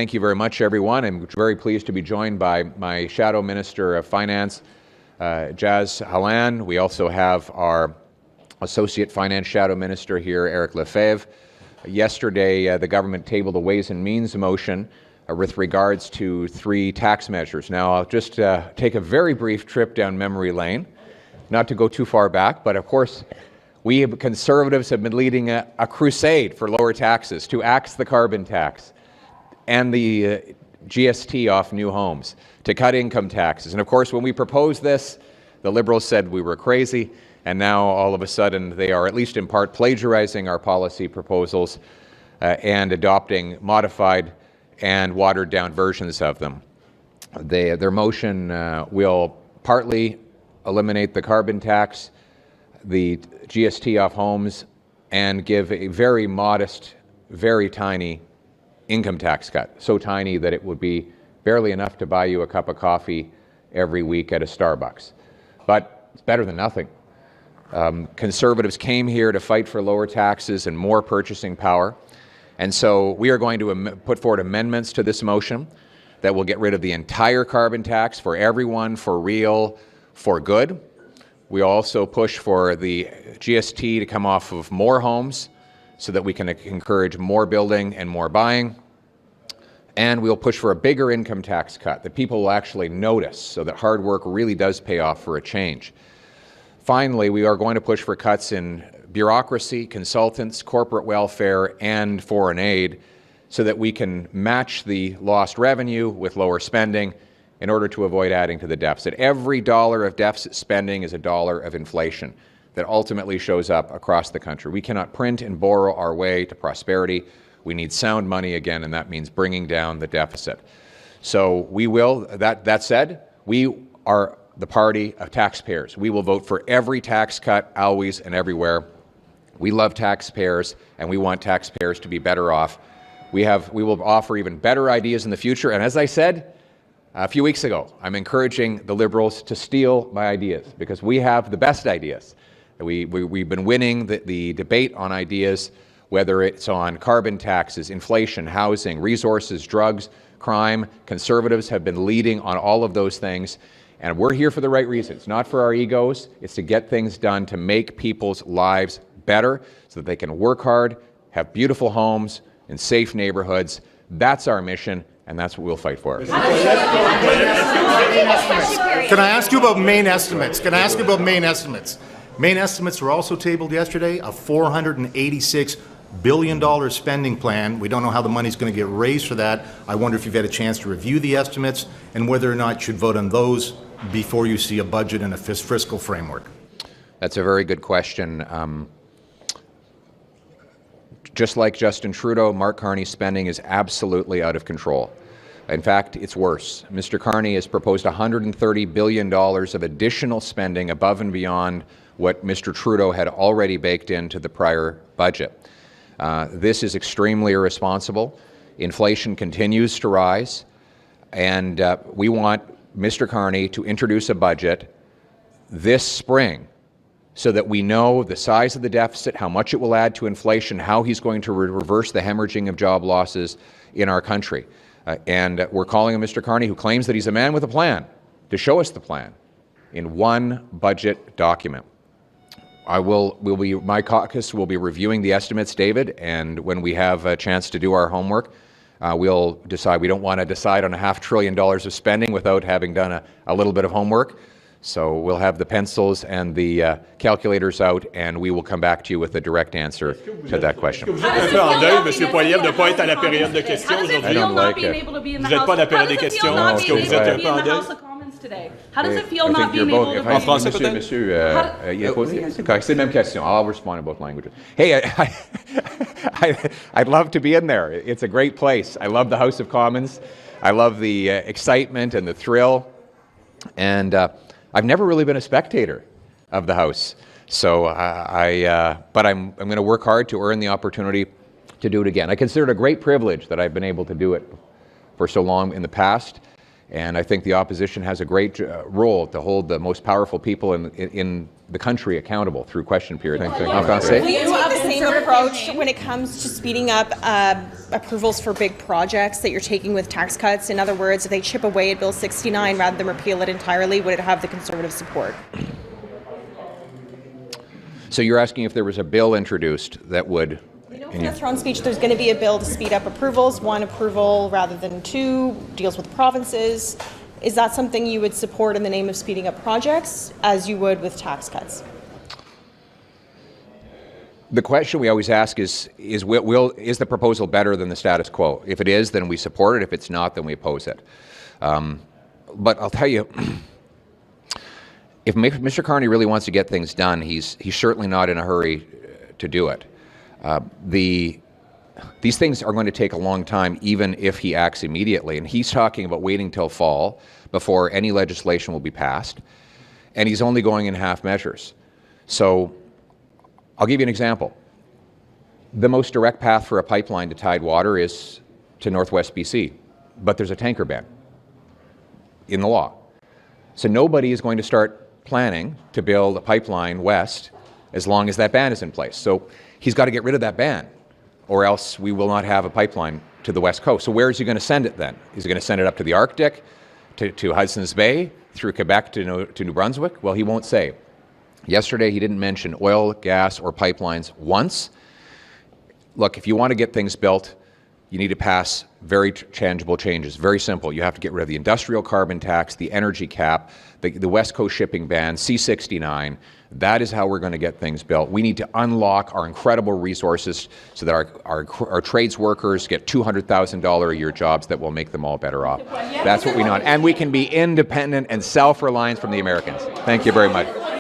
Thank you very much, everyone. I'm very pleased to be joined by my Shadow Minister of Finance, Jas Halan. We also have our Associate Finance Shadow Minister here, Eric Lefebvre. Yesterday, the government tabled a Ways and Means motion with regards to 3 tax measures. Now, I'll just take a very brief trip down memory lane, not to go too far back, but of course, we Conservatives have been leading a crusade for lower taxes, to axe the carbon tax and the GST off new homes, to cut income taxes. And of course, when we proposed this, the Liberals said we were crazy, and now all of a sudden they are, at least in part, plagiarizing our policy proposals and adopting modified and watered-down versions of them. Their motion will partly eliminate the carbon tax, the GST off homes, and give a very modest, very tiny income tax cut, so tiny that it would be barely enough to buy you a cup of coffee every week at a Starbucks. But it's better than nothing. Conservatives came here to fight for lower taxes and more purchasing power, and so we are going to put forward amendments to this motion that will get rid of the entire carbon tax for everyone, for real, for good. We also push for the GST to come off of more homes so that we can encourage more building and more buying. And we'll push for a bigger income tax cut that people will actually notice, so that hard work really does pay off for a change. Finally, we are going to push for cuts in bureaucracy, consultants, corporate welfare, and foreign aid, so that we can match the lost revenue with lower spending in order to avoid adding to the deficit. Every dollar of deficit spending is a dollar of inflation that ultimately shows up across the country. We cannot print and borrow our way to prosperity. We need sound money again, and that means bringing down the deficit. So we will, that said, we are the party of taxpayers. We will vote for every tax cut, always and everywhere. We love taxpayers, and we want taxpayers to be better off. We will offer even better ideas in the future, and as I said a few weeks ago, I'm encouraging the Liberals to steal my ideas, because we have the best ideas. We've been winning the debate on ideas, whether it's on carbon taxes, inflation, housing, resources, drugs, crime. Conservatives have been leading on all of those things, and we're here for the right reasons, not for our egos. It's to get things done to make people's lives better so that they can work hard, have beautiful homes in safe neighborhoods. That's our mission, and that's what we'll fight for. Can I ask you about main estimates? Main estimates were also tabled yesterday, a $486 billion spending plan. We don't know how the money's going to get raised for that. I wonder if you've had a chance to review the estimates and whether or not you should vote on those before you see a budget and a fiscal framework. That's a very good question. Just like Justin Trudeau, Mark Carney's spending is absolutely out of control. In fact, it's worse. Mr. Carney has proposed $130 billion of additional spending above and beyond what Mr. Trudeau had already baked into the prior budget. This is extremely irresponsible. Inflation continues to rise, and we want Mr. Carney to introduce a budget this spring so that we know the size of the deficit, how much it will add to inflation, how he's going to reverse the hemorrhaging of job losses in our country. And we're calling on Mr. Carney, who claims that he's a man with a plan, to show us the plan in one budget document. My caucus will be reviewing the estimates, David, and when we have a chance to do our homework, we'll decide. We don't want to decide on $500 billion of spending without having done a little bit of homework. So we'll have the pencils and the calculators out, and we will come back to you with a direct answer to that question. Vous êtes un peu en deuil, M. Poilievre, de ne pas être à la période de questions aujourd'hui. I don't like it. Vous n'êtes pas à la période des questions. Est-ce que vous êtes un peu en deuil? Today. How does it feel not being able to... En français, peut-être? C'est la même question. I'll respond in both languages. Hey, I'd love to be in there. It's a great place. I love the House of Commons. I love the excitement and the thrill. And I've never really been a spectator of the House. So but I'm going to work hard to earn the opportunity to do it again. I consider it a great privilege that I've been able to do it for so long in the past. And I think the opposition has a great role to hold the most powerful people in the country accountable through question period. Will you have the same your approach when it comes to speeding up approvals for big projects that you're taking with tax cuts? In other words, if they chip away at Bill 69 rather than repeal it entirely, would it have the Conservative support? So you're asking if there was a bill introduced that would... In the throne speech, there's going to be a bill to speed up approvals, one approval rather than two, deals with provinces. Is that something you would support in the name of speeding up projects, as you would with tax cuts? The question we always ask is the proposal better than the status quo? If it is, then we support it. If it's not, then we oppose it. But I'll tell you, if Mr. Carney really wants to get things done, he's certainly not in a hurry to do it. These things are going to take a long time, even if he acts immediately. And he's talking about waiting till fall before any legislation will be passed. And he's only going in half measures. So I'll give you an example. The most direct path for a pipeline to Tidewater is to Northwest BC, but there's a tanker ban in the law. So nobody is going to start planning to build a pipeline west as long as that ban is in place. So he's got to get rid of that ban, or else we will not have a pipeline to the west coast. So where is he going to send it then? Is he going to send it up to the Arctic, to Hudson's Bay, through Quebec to New Brunswick? Well, he won't say. Yesterday, he didn't mention oil, gas, or pipelines once. Look, if you want to get things built, you need to pass very tangible changes. Very simple. You have to get rid of the industrial carbon tax, the energy cap, the West Coast shipping ban, C-69. That is how we're going to get things built. We need to unlock our incredible resources so that our trades workers get $200,000 a year jobs that will make them all better off. That's what we want. And we can be independent and self-reliant from the Americans. Thank you very much.